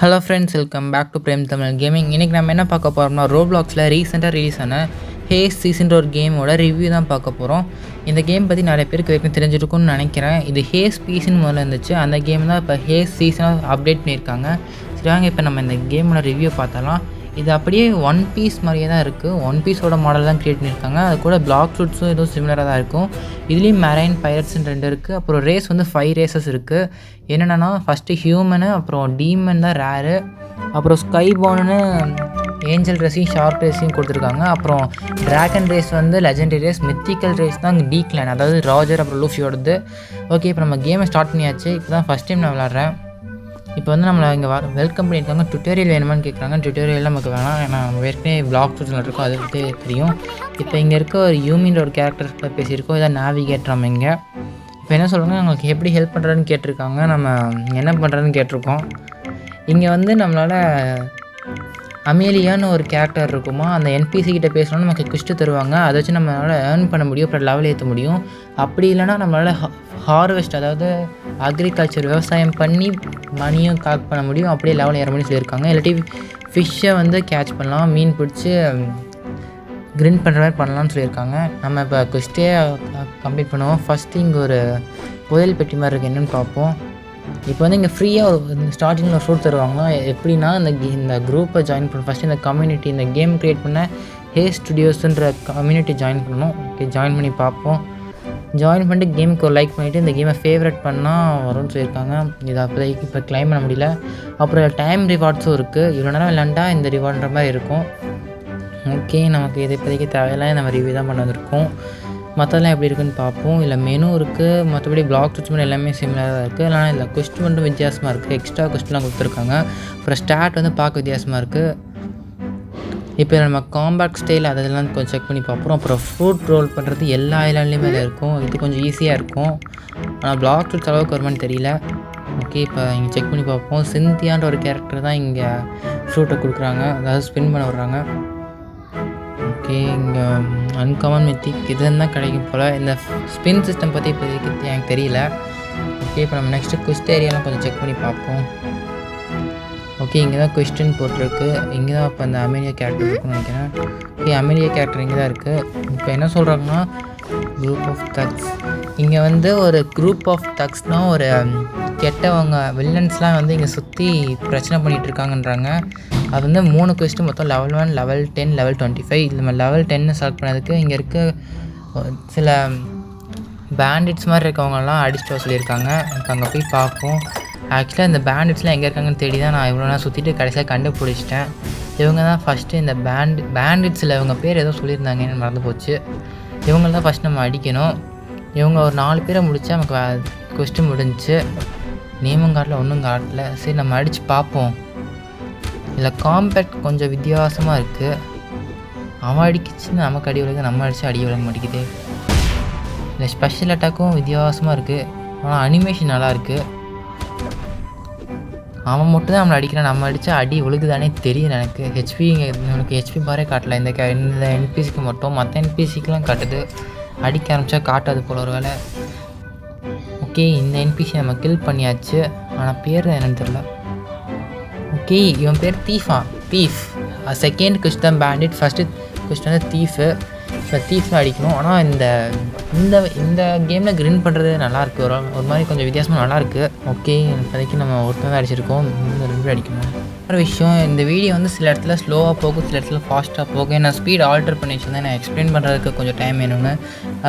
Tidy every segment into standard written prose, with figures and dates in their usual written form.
Hello friends, welcome back to Prem Tamil gaming. இன்றைக்கி நம்ம என்ன பார்க்க போகிறோம்னா, ரோப்ளாக்ஸில் ரீசெண்டாக ரிலீஸ் ஆன ஹேஸ் சீசன்ற ஒரு கேமோட ரிவ்யூ தான் பார்க்க போகிறோம். இந்த கேம் பற்றி நிறைய பேருக்கு வரைக்கும் தெரிஞ்சிருக்கும்னு நினைக்கிறேன். இது ஹேஸ் பீஸ்ன்னு முதல்ல இருந்துச்சு. அந்த கேம் தான் இப்போ ஹேஸ் சீசனாக அப்டேட் பண்ணியிருக்காங்க. சரி வாங்க இப்போ நம்ம இந்த கேமோட ரிவ்யூ பார்த்தலாம். இது அப்படியே ஒன் பீஸ் மாதிரியே தான் இருக்குது. ஒன் பீஸோட மாடல் தான் க்ரியேட் பண்ணியிருக்காங்க. அது கூட பிளாக் ஷூட்ஸும் எதுவும் சிமிலராக தான் இருக்கும். இதுலேயும் மெரைன் பைரட்ஸ்ன்னு 2 இருக்குது. அப்புறம் ரேஸ் வந்து 5 ரேசஸ் இருக்குது. என்னென்னா ஃபஸ்ட்டு ஹியூமனு, அப்புறம் டீமன் தான் ரேரு, அப்புறம் ஸ்கைபோனு ஏஞ்சல் ரேஸையும் ஷார்க் ரேஸையும் கொடுத்துருக்காங்க. அப்புறம் ட்ராகன் ரேஸ் வந்து லெஜெண்டரி ரேஸ், மித்திக்கல் ரேஸ் தான் டீக்லைன், அதாவது ராஜர் அப்புறம் லூஃபியோடது. ஓகே, இப்போ நம்ம கேமை ஸ்டார்ட் பண்ணியாச்சு. இப்போ தான் ஃபஸ்ட் டைம் நான் விளாட்றேன். இப்போ வந்து நம்மளை இங்கே வெல்கம் பண்ணியிருக்காங்க. டுட்டோரியல் வேணுமான்னு கேட்குறாங்க. டுட்டோரியல் நமக்கு வேணாம், ஏன்னா நம்ம ஏற்கனவே பிளாக் சூட்ஸில் இருக்கோம், அது பற்றி தெரியும். இப்போ இங்கே இருக்க ஒரு யூமின்ற ஒரு கேரக்டர் பேசியிருக்கோம். இதான் நேவிகேட்டர். நம்ம இங்கே இப்போ என்ன சொல்கிறாங்க, அவங்களுக்கு எப்படி ஹெல்ப் பண்ணுறதுன்னு கேட்டிருக்காங்க. நம்ம என்ன பண்ணுறதுன்னு கேட்டிருக்கோம். இங்கே வந்து நம்மளால் அமேலியான்னு ஒரு கேரக்டர் இருக்குமா, அந்த என்பிசி கிட்டே பேசணும்னா நமக்கு கிஸ்ட்டு தருவாங்க. அதை வச்சு நம்மளால் ஏர்ன் பண்ண முடியும், அப்புறம் லெவல் ஏற்ற முடியும். அப்படி இல்லைனா நம்மளால் ஹார்வெஸ்ட், அதாவது அக்ரிகல்ச்சர் விவசாயம் பண்ணி மணியும் கலெக்ட் பண்ண முடியும், அப்படியே லெவல் ஏற முடியும் சொல்லியிருக்காங்க. இல்லாட்டி ஃபிஷ்ஷை வந்து கேட்ச் பண்ணலாம், மீன் பிடிச்சி கிரிண்ட் பண்ணுற மாதிரி பண்ணலாம்னு சொல்லியிருக்காங்க. நம்ம இப்போ குஸ்ட்டே கம்ப்ளீட் பண்ணுவோம். ஃபஸ்ட்டு இங்கே ஒரு புயல் பெட்டி மாதிரி இருக்குது, என்னென்னு பார்ப்போம். இப்போ வந்து இங்கே ஃப்ரீயாக ஒரு ஸ்டார்டிங்கில் ஒரு ஃப்ரூட் தருவாங்க. எப்படின்னா இந்த குரூப்பை ஜாயின் பண்ணணும். ஃபஸ்ட்டு இந்த கம்யூனிட்டி, இந்த கேம் க்ரியேட் பண்ண ஹேஸ் ஸ்டுடியோஸுன்ற கம்யூனிட்டி ஜாயின் பண்ணணும். ஓகே, ஜாயின் பண்ணி பார்ப்போம். ஜாயின் பண்ணிட்டு கேமுக்கு ஒரு லைக் பண்ணிவிட்டு இந்த கேமை ஃபேவரட் பண்ணால் வரும்னு சொல்லியிருக்காங்க. இதை அப்போதைக்கு இப்போ கிளைம் பண்ண முடியல. அப்புறம் டைம் ரிவார்ட்ஸும் இருக்குது. இவ்வளோ நேரம் விளாண்டா இந்த ரிவார்டுன்ற மாதிரி இருக்கும். ஓகே, நமக்கு இது இப்போதைக்கு தேவையில்லை, நம்ம ரிவ்யூ தான் பண்ண வந்திருக்கோம். மற்றதெல்லாம் எப்படி இருக்குன்னு பார்ப்போம். இல்லை மெனு இருக்குது, மற்றபடி பிளாக் சுவிட்ச் எல்லாமே சிமிலராக இருக்குது. ஆனால் இல்லை கொஸ்ட் மட்டும் வித்தியாசமாக இருக்குது. எக்ஸ்ட்ரா கொஸ்ட்லாம் கொடுத்துருக்காங்க. அப்புறம் ஸ்டார்ட் வந்து பார்க்க வித்தியாசமாக இருக்குது. இப்போ நம்ம காம்பேக்ட் ஸ்டைல் அதெல்லாம் கொஞ்சம் செக் பண்ணி பார்ப்போம். அப்புறம் ஃப்ரூட் ரோல் பண்ணுறது எல்லா ஐலாண்ட்லேயுமே அதில் இருக்கும். இது கொஞ்சம் ஈஸியாக இருக்கும். ஆனால் பிளாக் சுவிட்ச் அளவுக்கு வருமானு தெரியல. ஓகே, இப்போ இங்கே செக் பண்ணி பார்ப்போம். சிந்தியான்ற ஒரு கேரக்டர் தான் இங்கே ஃப்ரூட்டை கொடுக்குறாங்க, அதாவது ஸ்பின் பண்ண விட்றாங்க. ஓகே, இங்கே அன்காமன் மித்திக் இதுன்னு தான் கிடைக்கும் போல். இந்த ஸ்பின் சிஸ்டம் பற்றி இப்போதைக்கு எனக்கு தெரியல. ஓகே, இப்போ நம்ம நெக்ஸ்ட்டு குஸ்ட் ஏரியாலாம் கொஞ்சம் செக் பண்ணி பார்ப்போம். ஓகே, இங்கே தான் கொஸ்டின் போட்டிருக்கு. இங்கே தான் இப்போ அந்த அமேலியா கேரக்டர் இருக்குன்னு நினைக்கிறேன். ஓகே, அமேலியா கேரக்டர் இங்கே தான் இருக்குது. இப்போ என்ன சொல்கிறாங்கன்னா, குரூப் ஆஃப் தக்ஸ். இங்கே வந்து ஒரு குரூப் ஆஃப் தக்ஸ்னால் ஒரு கெட்டவங்க வில்லன்ஸ்லாம் வந்து இங்கே சுற்றி பிரச்சனை பண்ணிகிட்டு இருக்காங்கன்றாங்க. அது வந்து 3 கொஸ்டின் மொத்தம் லெவல் 1, லெவல் 10, லெவல் 25. இது நம்ம லெவல் 10 செலக்ட் பண்ணதுக்கு இங்கே இருக்க சில பேண்டிட்ஸ் மாதிரி இருக்கவங்கலாம் அடிச்சுட்டு வர சொல்லியிருக்காங்க. இப்போ அங்கே போய் பார்ப்போம். ஆக்சுவலாக இந்த பேண்டிட்ஸ்லாம் எங்கே இருக்காங்கன்னு தேடி தான் நான் இவ்வளோ நேரம் சுற்றிட்டு கடைசியாக கண்டுபிடிச்சிட்டேன். இவங்க தான் ஃபஸ்ட்டு இந்த பேண்டிட்ஸில் இவங்க பேர் ஏதோ சொல்லியிருந்தாங்கன்னு மறந்து போச்சு. இவங்க தான் ஃபஸ்ட் நம்ம அடிக்கணும். இவங்க ஒரு 4 பேரை முடித்தா நமக்கு கொஸ்டின் முடிஞ்சிச்சு. நேமும் காட்டில் ஒன்றும் காட்டல. சரி, நம்ம அடித்து பார்ப்போம். இதில் காம்பேக்ட் கொஞ்சம் வித்தியாசமாக இருக்குது. அவன் அடிக்கிச்சுன்னு நமக்கு அடி விழுக, நம்ம அடித்து அடி விழுக மாட்டேங்குது. இந்த ஸ்பெஷல் அட்டாக்கும் வித்தியாசமாக இருக்குது. ஆனால் அனிமேஷன் நல்லாயிருக்கு. அவன் மட்டும் தான் நம்மளை அடிக்கிறான், நம்ம அடித்தா அடி விழுகுதானே தெரியல எனக்கு. எனக்கு ஹெச்பி பாரே காட்டல இந்த என்பிசிக்கு மட்டும். மற்ற என்பிசிக்கெலாம் காட்டுது, அடிக்க ஆரம்பித்தா காட்டாது போல ஒரு வேலை. ஓகே, இந்த என்பிசி நம்ம கில் பண்ணியாச்சு. ஆனால் பேர் என்னன்னு தெரில. ஓகே, இவன் பேர் தீஃப். செகண்ட் கொஸ்ட் தான் பேண்டிட், ஃபஸ்ட்டு கொஸ்ட் வந்து தீஃபு. இப்போ தீஃபில் அடிக்கணும். ஆனால் இந்த கேமில் கிரின் பண்ணுறது நல்லாயிருக்கு. ஒரு மாதிரி கொஞ்சம் வித்தியாசமாக நல்லாயிருக்கு. ஓகே, இப்போதைக்கு நம்ம ஒருத்தர் தான் அடிச்சிருக்கோம், 2 பேர் அடிக்கணும். ஒரு விஷயம், இந்த வீடியோ வந்து சில இடத்துல ஸ்லோவாக போகும், சில இடத்துல ஃபாஸ்ட்டாக போகும். நான் ஸ்பீட் ஆல்டர் பண்ணி வச்சுருந்தேன். நான் எக்ஸ்பிளைன் பண்ணுறதுக்கு கொஞ்சம் டைம் வேணும்னு.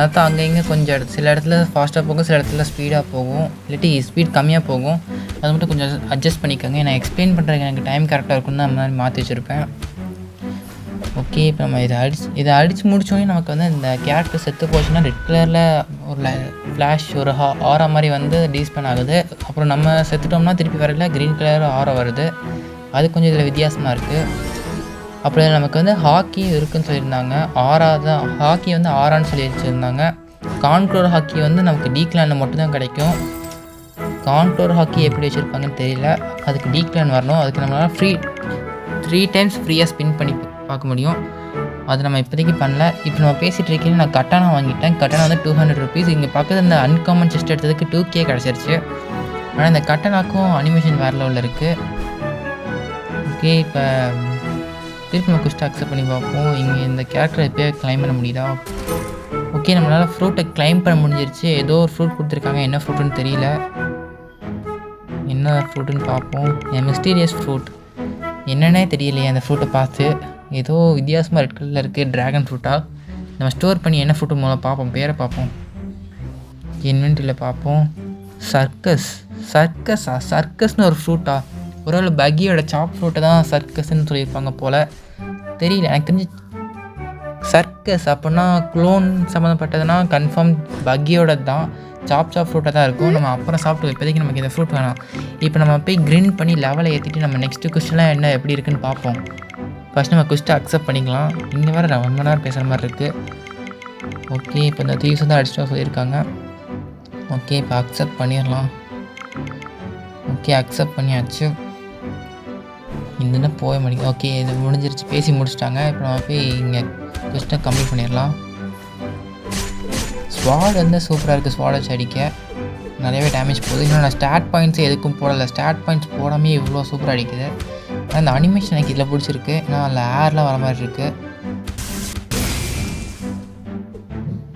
அதான் அங்கே இங்கே கொஞ்சம் சில இடத்துல ஃபாஸ்ட்டாக போகும், சில இடத்துல ஸ்பீடாக போகும், இல்லாட்டி ஸ்பீட் கம்மியாக போகும். அது மட்டும் கொஞ்சம் அட்ஜஸ்ட் பண்ணிக்கோங்க. நான் எக்ஸ்பிளைன் பண்ணுறதுக்கு எனக்கு டைம் கரெக்டாக இருக்குன்னு தான் அந்த மாதிரி மாற்றி வச்சுருப்பேன். ஓகே, இப்போ நம்ம இதை அடித்து முடித்தோடனே நமக்கு வந்து இந்த கேரக்டர் செத்து போச்சுன்னா ரெட் கலரில் ஒரு ஃப்ளாஷ், ஒரு ஆரா மாதிரி வந்து டீஸ்பென் ஆகுது. அப்புறம் நம்ம செத்துட்டோம்னா திருப்பி வரல க்ரீன் கலர் ஆரா வருது. அது கொஞ்சம் இதில் வித்தியாசமாக இருக்குது. அப்புறம் நமக்கு வந்து ஹாக்கியும் இருக்குதுன்னு சொல்லியிருந்தாங்க. ஹாக்கி வந்து ஆரான்னு சொல்லி வச்சுருந்தாங்க. கான்க்ளோர் ஹாக்கி வந்து நமக்கு டீக்லானில் மட்டும்தான் கிடைக்கும். கான்க்ளோர் ஹாக்கி எப்படி வச்சுருப்பாங்கன்னு தெரியல. அதுக்கு டீக்லான் வரணும். அதுக்கு நம்மளால் 3 டைம்ஸ் ஃப்ரீயாக ஸ்பின் பண்ணி பார்க்க முடியும். அது நம்ம இப்போதைக்கு பண்ணல. இப்போ நம்ம பேசிகிட்டு இருக்கேன். நான் கட்டானா வாங்கிட்டேன். கட்டானா வந்து 200 ருபீஸ். இங்கே பக்கத்தில் இந்த அன்காமன் செஸ்ட் எடுத்ததுக்கு 2K கிடச்சிருச்சு. ஆனால் இந்த கட்டனாக்கும் அனிமேஷன் வேறு லெவலில் இருக்குது. ஓகே, இப்போ திருப்பி நம்ம குஸ்ட்டை அக்செப்ட் பண்ணி பார்ப்போம். இங்கே இந்த கேரக்டரை எப்போயே கிளைம் பண்ண முடியுதா? ஓகே, நம்மளால் ஃப்ரூட்டை கிளைம் பண்ண முடிஞ்சிருச்சு. ஏதோ ஒரு ஃப்ரூட் கொடுத்துருக்காங்க, என்ன ஃப்ரூட்டுன்னு தெரியல. என்ன ஃப்ரூட்டுன்னு பார்ப்போம். மிஸ்டீரியஸ் ஃப்ரூட் என்னன்னே தெரியலையே அந்த ஃப்ரூட்டை பார்த்து. ஏதோ வித்தியாசமாக ரெட் கலரில் இருக்குது, ட்ராகன் ஃப்ரூட்டாக. நம்ம ஸ்டோர் பண்ணி என்ன ஃப்ரூட்டு மூலம் பார்ப்போம், பேரை பார்ப்போம். இன்வென்ட்ரியில் பார்ப்போம். சர்க்கஸ்னு ஒரு ஃப்ரூட்டா? ஒருவேளை பக்கியோட சாப் ஃப்ரூட்டை தான் சர்க்கஸ்ன்னு சொல்லியிருப்பாங்க போல், தெரியல. எனக்கு தெரிஞ்சு சர்க்கஸ் அப்படின்னா க்ளோன் சம்மந்தப்பட்டதுன்னா கன்ஃபார்ம் பக்கியோட தான், சாப் ஃப்ரூட்டாக தான் இருக்கும். நம்ம அப்புறம் சாப்பிட்டு இப்போதைக்கு நமக்கு இந்த ஃப்ரூட் வேணாம். இப்போ நம்ம போய் கிரின் பண்ணி லெவலை ஏற்றிட்டு நம்ம நெக்ஸ்ட்டு குஸ்டெலாம் என்ன எப்படி இருக்குன்னு பார்ப்போம். ஃபஸ்ட் நம்ம குஸ்ட்டை அக்செப்ட் பண்ணிக்கலாம். இங்கே வேறு ரொம்ப நேரம் பேசுகிற மாதிரி இருக்குது. ஓகே, இப்போ இந்த தீவ்ஸ் வந்து அடிச்சுட்டு சொல்லியிருக்காங்க. ஓகே, இப்போ அக்செப்ட் பண்ணிடலாம். ஓகே, அக்செப்ட் பண்ணியாச்சு. இதுன்னு போக முடியும். ஓகே, இது முடிஞ்சிருச்சு, பேசி முடிச்சிட்டாங்க. இப்போ நம்ம போய் இங்கே குஸ்ட்டை கம்ப்ளீட் பண்ணிடலாம். ஸ்வாட் வந்து சூப்பராக இருக்குது. ஸ்வாட் வச்சு அடிக்க நிறையவே டேமேஜ் போகுது. இன்னும் நான் ஸ்டாட் பாயிண்ட்ஸே எதுக்கும் போடலை. ஸ்டாட் பாயிண்ட்ஸ் போடாமே இவ்வளோ சூப்பராக அடிக்குது. அந்த அனிமேஷன் எனக்கு இதில் பிடிச்சிருக்கு. ஏன்னா அதில் ஏர்லாம் வர மாதிரி இருக்குது.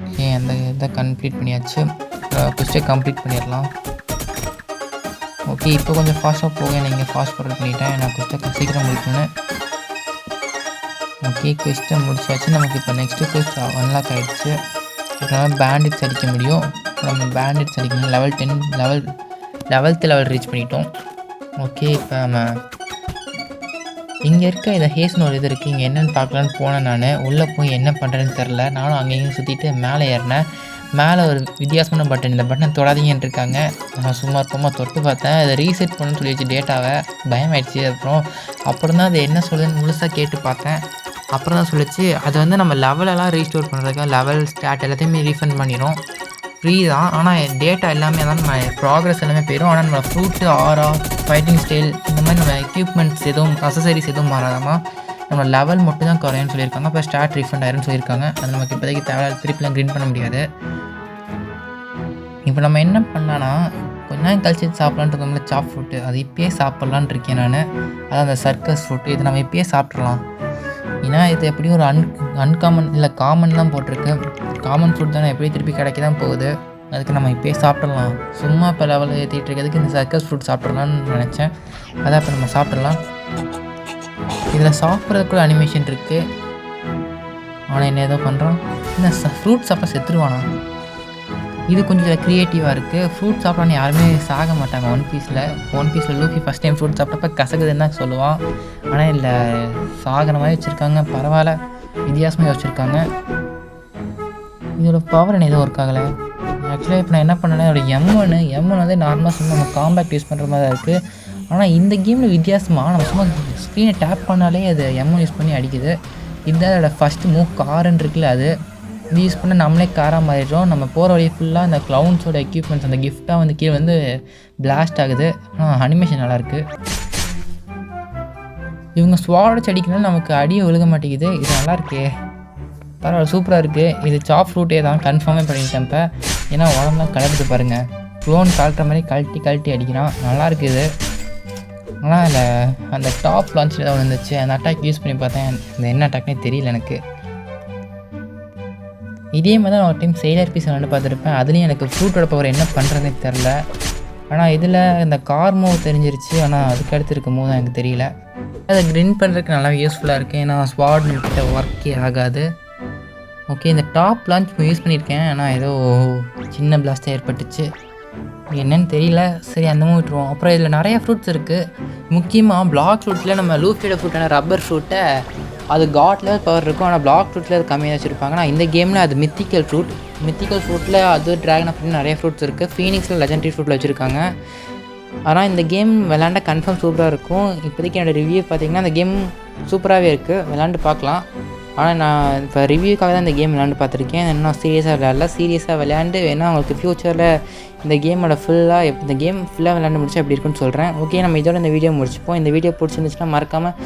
ஓகே, அந்த இதை கம்ப்ளீட் பண்ணியாச்சு. குஸ்ட்டை கம்ப்ளீட் பண்ணிடலாம். ஓகே, இப்போ கொஞ்சம் ஃபாஸ்ட்டாக போக நீங்கள் ஃபாஸ்ட் ஃபார்வர்ட் பண்ணிட்டேன். நான் குஸ்ட்டை சீக்கிரம் முடிக்கணும். ஓகே, குஸ்ட்டை முடிச்சாச்சு. நமக்கு இப்போ நெக்ஸ்ட்டு குஸ்ட் அன்லாக் ஆகிடுச்சு. இப்போ நம்ம பேண்டிட்ஸ் அடிக்க முடியும். இப்போ நம்ம பேண்டிட்ஸ் அடிக்கணும். லெவல் 10 லெவல்த்து லெவல் ரீச் பண்ணிட்டோம். ஓகே, இப்போ நம்ம இங்கே இருக்க இந்த ஹேஸ்னு ஒரு இது இருக்குது. இங்கே என்னென்னு பார்க்கலான்னு போனேன். நான் உள்ளே போய் என்ன பண்ணுறேன்னு தெரில. நானும் அங்கேயும் சுற்றிட்டு மேலே ஏறினேன். மேலே ஒரு வித்தியாசமான பட்டன், இந்த பட்டனை தொடாதீங்கன்னு இருக்காங்க. நான் சும்மா இருப்போமா தொட்டு பார்த்தேன். அதை ரீசெட் பண்ணணும்னு சொல்லிடுச்சு டேட்டாவை. பயமாயிடுச்சு. அப்புறம் தான் அது என்ன சொல்லுதுன்னு முழுசாக கேட்டு பார்த்தேன். அப்புறம் தான் சொல்லிச்சு அது வந்து நம்ம லெவலெல்லாம் ரீஸ்டோர் பண்ணுறதுக்காக லெவல் ஸ்டாட் எல்லாத்தையுமே ரீஃபண்ட் பண்ணிடும். ஃப்ரீ தான், ஆனால் டேட்டா எல்லாமே தான் நம்ம ப்ராக்ரஸ் எல்லாமே போயிடும். ஆனால் நம்ம ஃப்ரூட்டு, ஆரா, ஃபைட்டிங் ஸ்டைல் இந்த மாதிரி நம்ம எக்யூப்மெண்ட்ஸ் எதுவும் அசசரிஸ் எதுவும் மாறாதாமா. நம்ம லெவல் மட்டும் தான் குறையும்னு சொல்லியிருக்காங்க. இப்போ ஸ்டார்ட் ரீஃபண்ட் ஆயிரும்னு சொல்லியிருக்காங்க. அது நமக்கு இப்போதைக்கு தேவை, திருப்பிலாம் க்ரீன் பண்ண முடியாது. இப்போ நம்ம என்ன பண்ணலான்னா கொஞ்ச நேரம் கழிச்சு சாப்பிட்லான்ட்டு இருக்கோம்ல சாப் ஃப்ரூட்டு, அது இப்போயே சாப்பிட்லான் இருக்கேன் நான். அதான் அந்த சர்க்கஸ் ஃப்ரூட்டு, இது நம்ம இப்போயே சாப்பிட்றலாம். ஏன்னா இது எப்படியும் ஒரு அன்காமன் இல்லை காமன் தான் போட்டிருக்கு. காமன் ஃப்ரூட் தானே, எப்படி திருப்பி கிடைக்க தான் போகுது. அதுக்கு நம்ம இப்போயே சாப்பிட்றலாம். சும்மா இப்போ லெவலில் ஏற்றிட்டு இருக்கிறதுக்கு இந்த சர்க்கஸ் ஃப்ரூட் சாப்பிட்றலான்னு நினச்சேன். அதான் இப்போ நம்ம சாப்பிட்றலாம். இதில் சாப்பிட்றதுக்குள்ள அனிமேஷன் இருக்குது. ஆனால் என்ன ஏதோ பண்ணுறான். இந்த ஃப்ரூட் சாப்பிட்டா செத்துருவானா? இது கொஞ்சம் இதில் க்ரியேட்டிவாக இருக்குது. ஃப்ரூட் சாப்பிட்றான்னு யாருமே சாக மாட்டாங்க. ஒன் பீஸில் லூஃபி ஃபஸ்ட் டைம் ஃப்ரூட் சாப்பிட்டப்ப கசகுதுன்னு தான் சொல்லுவான். ஆனால் இல்லை சாகிற மாதிரி வச்சுருக்காங்க. பரவாயில்ல, வித்தியாசமாக வச்சுருக்காங்க. இதோட பவர் என்ன எதுவும் ஒர்க் ஆகலை. ஆக்சுவலாக இப்போ நான் என்ன பண்ணேன்னா இதோட எம்ஒன் வந்து நார்மலாக சும்மா நம்ம காம்பேக்ட் யூஸ் பண்ணுற மாதிரி தான் இருக்குது. ஆனால் இந்த கேமில் வித்தியாசமாக நம்ம சும்மா ஸ்க்ரீனை டேப் பண்ணாலே அது எம்ஒன் யூஸ் பண்ணி அடிக்குது. இதுதான் அதோட ஃபஸ்ட்டு மூவ். காருன்னு இருக்குல்ல, அது இது யூஸ் பண்ண நம்மளே காராக மாறிடுறோம். நம்ம போகிற வழி ஃபுல்லாக அந்த க்ளவுன்ஸோட எக்யூப்மெண்ட்ஸ் அந்த கிஃப்ட்டாக வந்து கீழே வந்து பிளாஸ்ட் ஆகுது. ஆனால் அனிமேஷன் நல்லாயிருக்கு. இவங்க ஸ்வாட் அடிக்கணும்னு நமக்கு அடியை விழுக மாட்டேங்குது. இது நல்லாயிருக்கே, பரவாயில்ல, சூப்பராக இருக்குது. இது சாப் ஃப்ரூட்டே தான், கன்ஃபார்மே பண்ணிட்டேன் இப்போ. ஏன்னா உடம்புலாம் கலந்துட்டு பாருங்கள். க்ளோன் கழட்டுற மாதிரி கழட்டி அடிக்கிறான். நல்லாயிருக்கு இது. ஆனால் அதில் அந்த டாப் லான்ச்சில் தான் வந்துச்சு. அந்த அட்டாக் யூஸ் பண்ணி பார்த்தேன். இந்த என்ன அட்டாக்னே தெரியல எனக்கு. இதே மாதிரி தான் ஒரு டைம் செயலர் பீஸ் வந்து பார்த்துருப்பேன். அதுலேயும் எனக்கு ஃப்ரூட்டோட பவர் என்ன பண்ணுறதுனே தெரில. ஆனால் இதில் இந்த கார் மூவ் தெரிஞ்சிருச்சு. ஆனால் அதுக்கு அடுத்து இருக்க மூவ் தான் எனக்கு தெரியல. அதை க்ரின் பண்ணுறதுக்கு நல்லா யூஸ்ஃபுல்லாக இருக்குது. ஏன்னா ஸ்வாட் கிட்ட ஒர்க்கே ஆகாது. ஓகே, இந்த டாப் லான்ச் இப்போ யூஸ் பண்ணியிருக்கேன். ஆனால் ஏதோ சின்ன பிளாஸ்ட்டாக ஏற்பட்டுச்சு, என்னன்னு தெரியல. சரி, அந்த மூவ் விட்டுருவோம். அப்புறம் இதில் நிறைய ஃப்ரூட்ஸ் இருக்குது. முக்கியமாக பிளாக் ஃப்ரூட்டில் நம்ம லூஃபியோட ஃப்ரூட்டான ரப்பர் ஃப்ரூட்டை அது காட் லெவல் பவர் இருக்கும். ஆனால் பிளாக் ஃப்ரூட்டில் அது கம்மியாக வச்சுருப்பாங்க. ஆனால் இந்த கேமில் அது மித்திக்கல் ஃப்ரூட்டில் அது ட்ராகன் அப்படின்னு நிறைய ஃப்ரூட்ஸ் இருக்குது. ஃபீனிக்ஸில் லெஜெண்டரி ஃப்ரூட்டில் வச்சுருக்காங்க. ஆனால் இந்த கேம் விளாண்ட கன்ஃபார்ம் சூப்பராக இருக்கும். இப்போதைக்கு என்னோடய ரிவ்யூ பார்த்திங்கன்னா இந்த கேம் சூப்பராகவே இருக்குது, விளாண்டு பார்க்கலாம். ஆனால் நான் இப்போ ரிவ்யூக்காக தான் இந்த கேம் விளாண்டு பார்த்துருக்கேன். இன்னும் சீரியஸாக விளையாண்டு வேணால் உங்களுக்கு ஃப்யூச்சரில் இந்த கேமோட இந்த கேம் ஃபுல்லாக விளையாண்டு முடிச்சா எப்படி இருக்குன்னு சொல்கிறேன். ஓகே, நம்ம இதோட இந்த வீடியோ முடிச்சுப்போம். இந்த வீடியோ பிடிச்சிருந்துச்சுன்னா மறக்காமல்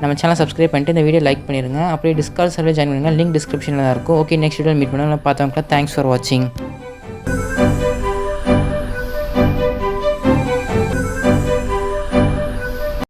நம்ம சேனல் சப்ஸ்கிரைப் பண்ணிட்டு இந்த வீடியோ லைக் பண்ணிடுங்க. அப்படியே டிஸ்கார்ட் சர்வே ஜாயின் பண்ணுங்கள். லிங்க் டிஸ்கிரிப்ஷனில் தான் இருக்கும். ஓகே, நெக்ஸ்ட் வீடியோ மீட் பண்ணுங்கள். பார்த்தவங்களா தேங்க்ஸ் ஃபார் வாட்சிங்.